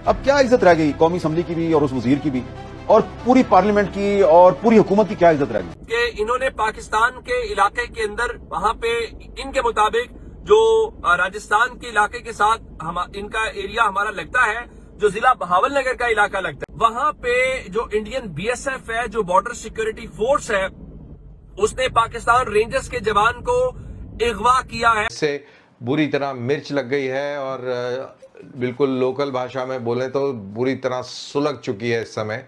अब क्या इज्जत रह गई कौमी असम्बली की भी और उस वजीर की भी, और पूरी पार्लियामेंट की और पूरी हुकूमत की क्या इज्जत रह गई कि इन्होंने पाकिस्तान के इलाके के अंदर वहां पे इनके मुताबिक जो राजस्थान के इलाके के साथ इनका एरिया हमारा लगता है, जो जिला बहावलनगर का इलाका लगता है, वहां पे जो इंडियन बीएसएफ है, जो बॉर्डर सिक्योरिटी फोर्स है, उसने पाकिस्तान रेंजर्स के जवान को अगवा किया है। इससे बुरी तरह मिर्च लग गई है और बिल्कुल लोकल भाषा में बोले तो बुरी तरह सुलग चुकी है इस समय।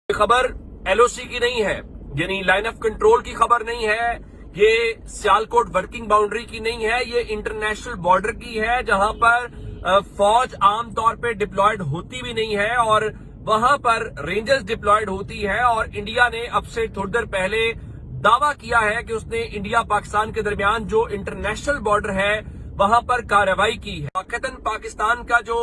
खबर एलओसी की नहीं है, यानी लाइन ऑफ कंट्रोल की खबर नहीं है, ये सियालकोट वर्किंग बाउंड्री की नहीं है, ये इंटरनेशनल बॉर्डर की है, जहां पर फौज आमतौर पे डिप्लॉयड होती भी नहीं है और वहां पर रेंजर्स डिप्लॉयड होती है। और इंडिया ने अब से थोड़ी देर पहले दावा किया है कि उसने इंडिया पाकिस्तान के दरमियान जो इंटरनेशनल बॉर्डर है वहां पर कार्रवाई की है। पाकिस्तान पाकिस्तान का जो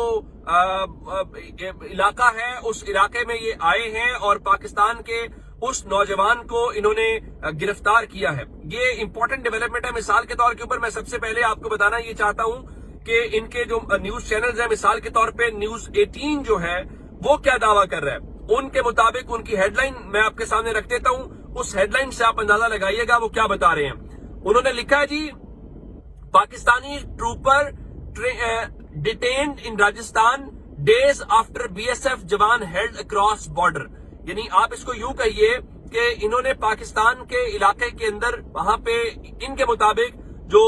इलाका है, उस इलाके में ये आए हैं और पाकिस्तान के उस नौजवान को इन्होंने गिरफ्तार किया है। ये इंपॉर्टेंट डेवलपमेंट है। मिसाल के तौर के ऊपर मैं सबसे पहले आपको बताना ये चाहता हूं कि इनके जो न्यूज चैनल्स हैं, मिसाल के तौर पे न्यूज 18 जो है वो क्या दावा कर रहा है। उनके मुताबिक उनकी हेडलाइन मैं आपके सामने रख देता हूं, उस हेडलाइन से आप अंदाजा लगाइएगा वो क्या बता रहे हैं। उन्होंने लिखा है जी, Pakistani trooper detained in Rajasthan days after BSF jawan held across border. यानी आप इसको यूं कहिए कि इन्होंने पाकिस्तान के इलाके के अंदर वहां पे इनके मुताबिक जो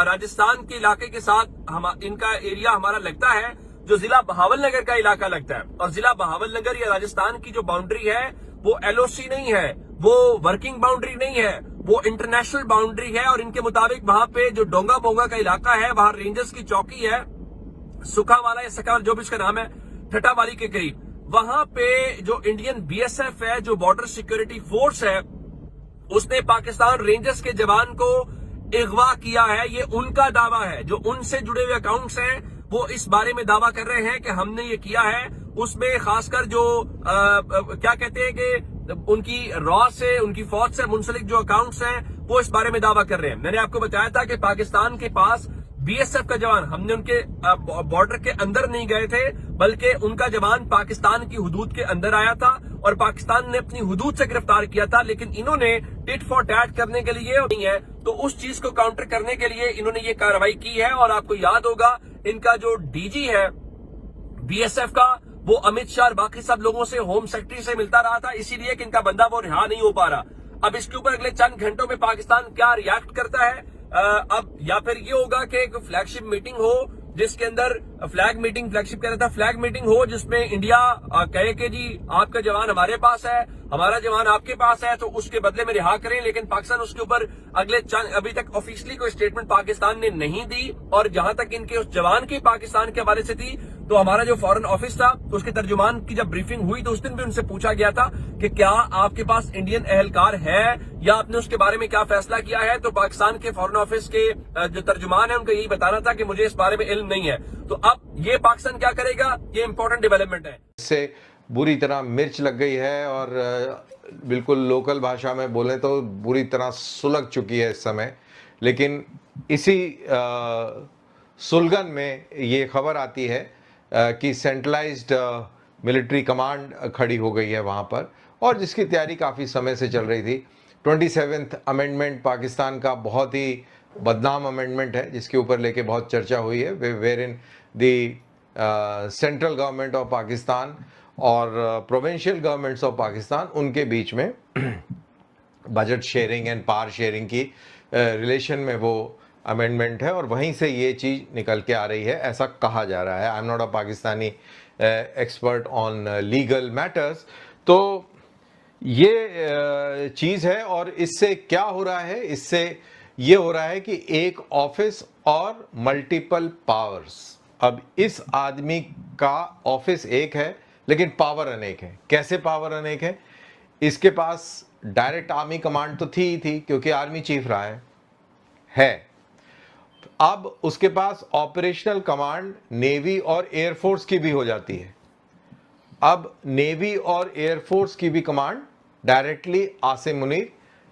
राजस्थान के इलाके के साथ इनका एरिया हमारा लगता है, जो जिला बहावलनगर का इलाका लगता है। और जिला बहावलनगर या राजस्थान की जो बाउंड्री है वो एलओसी नहीं है, वो वर्किंग बाउंड्री नहीं है, वो इंटरनेशनल बाउंड्री है। और इनके मुताबिक वहां पे जो डोंगा बोंगा का इलाका है, वहां रेंजर्स की चौकी है, सुखावाला या सकाल जो भी इसका नाम है, ठटावाली के करीब। वहां पे जो इंडियन बीएसएफ है, जो बॉर्डर सिक्योरिटी फोर्स है, उसने पाकिस्तान रेंजर्स के जवान को अगवा किया है। ये उनका दावा है, जो उनसे जुड़े हुए अकाउंट्स हैं वो इस बारे में दावा कर रहे हैं कि हमने ये किया है। उसमें खासकर जो क्या कहते हैं कि उनकी रॉ से, उनकी फौज से मुंसलिक जो अकाउंट्स हैं वो इस बारे में दावा कर रहे हैं। मैंने आपको बताया था कि पाकिस्तान के पास बीएसएफ का जवान, हमने उनके बॉर्डर के अंदर नहीं गए थे, बल्कि उनका जवान पाकिस्तान की हुदूद के अंदर आया था और पाकिस्तान ने अपनी हुदूद से गिरफ्तार किया था। लेकिन इन्होंने टिट फॉर टैट करने के लिए नहीं है, तो उस चीज को काउंटर करने के लिए इन्होंने ये कार्रवाई की है। और आपको याद होगा इनका जो डीजी है बीएसएफ का, वो अमित शाह और बाकी सब लोगों से, होम सेक्रेटरी से मिलता रहा था, इसीलिए कि इनका बंदा वो रिहा नहीं हो पा रहा। अब इसके ऊपर अगले चंद घंटों में पाकिस्तान क्या रिएक्ट करता है, अब या फिर ये होगा कि एक फ्लैगशिप मीटिंग हो, जिसके अंदर फ्लैगशिप कह रहा था, फ्लैग मीटिंग हो जिसमें इंडिया कहे कि जी आपका जवान हमारे पास है, हमारा जवान आपके पास है, तो उसके बदले में रिहा करें। लेकिन पाकिस्तान उसके ऊपर अभी तक ऑफिशियली कोई स्टेटमेंट पाकिस्तान ने नहीं दी। और जहां तक इनके उस जवान की पाकिस्तान के हवाले से थी, तो हमारा जो फॉरेन ऑफिस था, तो उसके तर्जुमान की जब ब्रीफिंग हुई तो उस दिन भी उनसे पूछा गया था कि क्या आपके पास इंडियन एहलकार है या आपने उसके बारे में क्या फैसला किया है। तो पाकिस्तान के फॉरेन ऑफिस के जो तर्जुमान है उनको यही बताना था कि मुझे इस बारे में इल्म नहीं है। तो अब ये पाकिस्तान क्या करेगा, ये इंपॉर्टेंट डेवलपमेंट है। इससे बुरी तरह मिर्च लग गई है और बिल्कुल लोकल भाषा में बोले तो बुरी तरह सुलग चुकी है इस समय। लेकिन इसी सुलगन में ये खबर आती है कि सेंट्रलाइज्ड मिलिट्री कमांड खड़ी हो गई है वहाँ पर, और जिसकी तैयारी काफ़ी समय से चल रही थी। 27th अमेंडमेंट पाकिस्तान का बहुत ही बदनाम अमेंडमेंट है, जिसके ऊपर लेके बहुत चर्चा हुई है, where in the central government of Pakistan और प्रोविंशियल गवर्नमेंट्स ऑफ पाकिस्तान, उनके बीच में budget sharing and power sharing की रिलेशन में वो अमेंडमेंट है, और वहीं से ये चीज़ निकल के आ रही है, ऐसा कहा जा रहा है। I am not a Pakistani expert on legal matters. तो ये चीज़ है, और इससे क्या हो रहा है, इससे ये हो रहा है कि एक ऑफिस और मल्टीपल पावर्स। अब इस आदमी का ऑफिस एक है लेकिन पावर अनेक है। कैसे पावर अनेक है? इसके पास डायरेक्ट आर्मी कमांड तो थी ही थी, क्योंकि आर्मी चीफ रहा है। अब उसके पास ऑपरेशनल कमांड नेवी और एयरफोर्स की भी हो जाती है। अब नेवी और एयरफोर्स की भी कमांड डायरेक्टली आसिम मुनीर,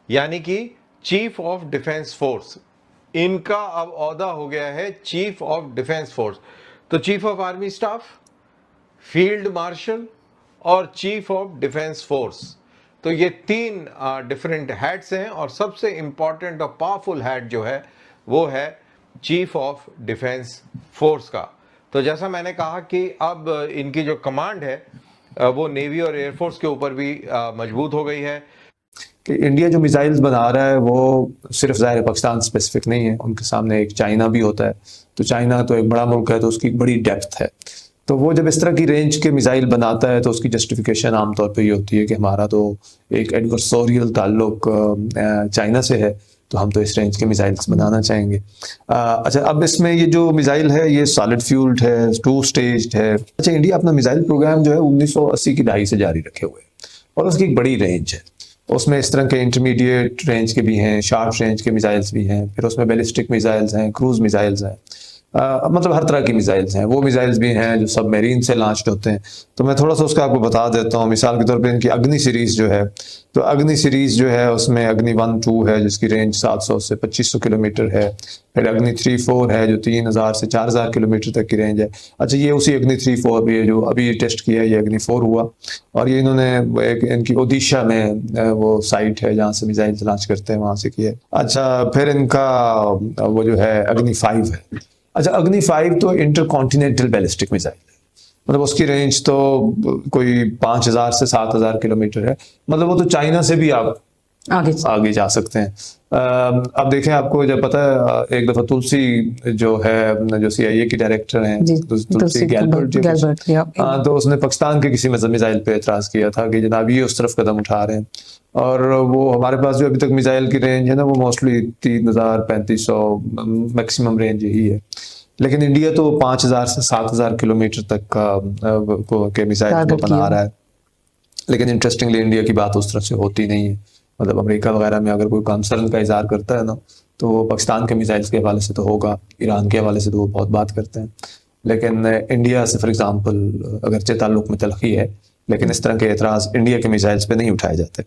यानी कि चीफ ऑफ डिफेंस फोर्स। इनका अब ओहदा हो गया है चीफ ऑफ डिफेंस फोर्स। तो chief of army staff, field marshal और चीफ ऑफ डिफेंस फोर्स, तो ये 3 डिफरेंट हेड्स हैं। और सबसे इंपॉर्टेंट और पावरफुल हेड जो है वो है चीफ ऑफ डिफेंस फोर्स का। तो जैसा मैंने कहा कि अब इनकी जो कमांड है वो नेवी और एयरफोर्स के ऊपर भी मजबूत हो गई है। कि इंडिया जो मिसाइल्स बना रहा है वो सिर्फ ज़ाहिर है पाकिस्तान स्पेसिफिक नहीं है, उनके सामने एक चाइना भी होता है। तो चाइना तो एक बड़ा मुल्क है, तो उसकी बड़ी डेप्थ है। तो वो जब इस तरह की रेंज के मिसाइल बनाता है तो उसकी जस्टिफिकेशन आमतौर पे ये होती है कि हमारा तो एक एडवर्सोरियल ताल्लुक चाइना से है, तो हम तो इस रेंज के मिसाइल्स बनाना चाहेंगे। अच्छा, अब इसमें ये जो मिसाइल है ये सॉलिड फ्यूल्ड है, 2 स्टेज्ड है। अच्छा, इंडिया अपना मिसाइल प्रोग्राम जो है 1980 की दहाई से जारी रखे हुए है और उसकी एक बड़ी रेंज है। उसमें इस तरह के इंटरमीडिएट रेंज के भी हैं, शार्ट रेंज के मिसाइल्स भी हैं, फिर उसमें बैलिस्टिक मिसाइल्स हैं, क्रूज मिसाइल्स हैं, मतलब हर तरह की मिसाइल्स हैं। वो मिसाइल्स भी हैं जो सबमरीन से लॉन्च्ड होते हैं। तो मैं थोड़ा सा उसका आपको बता देता हूँ। मिसाल के तौर पे इनकी अग्नि सीरीज़ जो है, तो अग्नि सीरीज़ जो है उसमें अग्नि 1, 2 है जिसकी रेंज 700 से 2500 किलोमीटर है। फिर अग्नि 3, 4 है जो 3000 से 4000 किलोमीटर तक की रेंज है। अच्छा, ये उसी अग्नि 3, 4 भी है जो अभी टेस्ट किया है, ये अग्नि 4 हुआ। और ये इन्होंने एक इनकी ओडिशा में वो साइट है जहाँ से मिसाइल लॉन्च करते हैं, वहाँ से किया है। अच्छा, फिर इनका वो जो है अग्नि 5 है। अच्छा, अग्नि 5 तो इंटरकॉन्टिनेंटल बैलिस्टिक मिसाइल है, मतलब उसकी रेंज तो कोई 5000 से 7000 किलोमीटर है। मतलब वो तो चाइना से भी आप आगे जा सकते हैं। अब देखें, आपको जब पता है एक दफा तुलसी जो है, जो CIA की डायरेक्टर हैं, तुलसी गैलबर्ट, तो उसने पाकिस्तान के किसी मिसाइल पे एतराज किया था कि जनाब ये उस तरफ कदम उठा रहे हैं। और वो हमारे पास जो अभी तक मिसाइल की रेंज है ना, वो मोस्टली 3000-3500 मैक्सिमम रेंज यही है। लेकिन इंडिया तो 5000 से 7000 किलोमीटर तक के मिसाइल को बना रहा है। लेकिन इंटरेस्टिंगली इंडिया की बात उस तरह से होती नहीं है। मतलब अमेरिका वगैरह में अगर कोई कंसर्न का इजहार करता है ना, तो वो पाकिस्तान के मिसाइल्स के हवाले से तो होगा, ईरान के हवाले से तो वो बहुत बात करते हैं। लेकिन इंडिया से फॉर एग्जांपल अगरचे ताल्लुक में तलखी है, लेकिन इस तरह के एतराज़ इंडिया के मिसाइल्स पे नहीं उठाए जाते।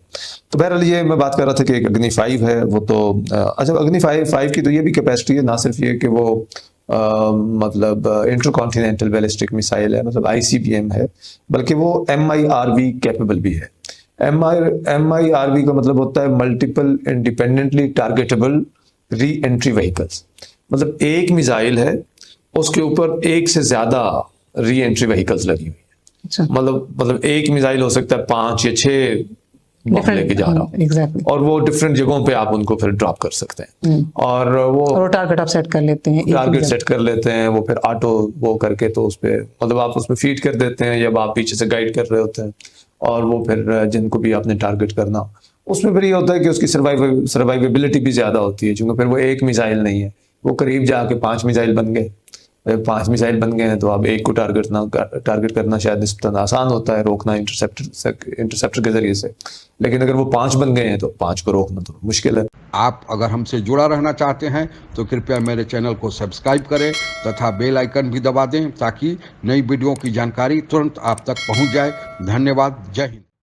तो बहरहाल ये मैं बात कर रहा था कि एक अग्नि 5 है, वो तो अच्छा, अग्नि 5 की तो ये भी कैपेसिटी है, ना सिर्फ ये कि वो मतलब इंटरकॉन्टिनेंटल बैलिस्टिक मिसाइल है, मतलब ICBM है, बल्कि वो MIRV कैपेबल भी है। MIRV का मतलब होता है multiple independently targetable re entry vehicles. मतलब एक मिसाइल है, उसके ऊपर एक से ज्यादा री एंट्री व्हीकल्स लगी हुई है। मतलब एक मिसाइल हो सकता है 5 या 6 बम लेके जा रहा हूँ। exactly. और वो डिफरेंट जगहों पे आप उनको फिर ड्रॉप कर सकते हैं। और वो टारगेट आप सेट कर लेते हैं, टारगेट सेट कर लेते हैं, वो फिर ऑटो वो करके तो उस पे मतलब आप उसमें फीड कर देते हैं, या आप पीछे से गाइड कर रहे होते हैं, और वो फिर जिनको भी आपने टारगेट करना, उसमें फिर ये होता है कि उसकी सर्वाइवेबिलिटी भी ज्यादा होती है, क्योंकि फिर वो एक मिसाइल नहीं है, वो करीब जाके 5 मिसाइल बन गए। 5 मिसाइल बन गए हैं तो अब एक को टारगेट करना शायद निस्बतन आसान होता है, रोकना इंटरसेप्टर के जरिए से। लेकिन अगर वो 5 बन गए हैं तो 5 को रोकना तो मुश्किल है। आप अगर हमसे जुड़ा रहना चाहते हैं तो कृपया मेरे चैनल को सब्सक्राइब करें तथा बेल आइकन भी दबा दें, ताकि नई वीडियो की जानकारी तुरंत आप तक पहुंच जाए। धन्यवाद। जय हिंद।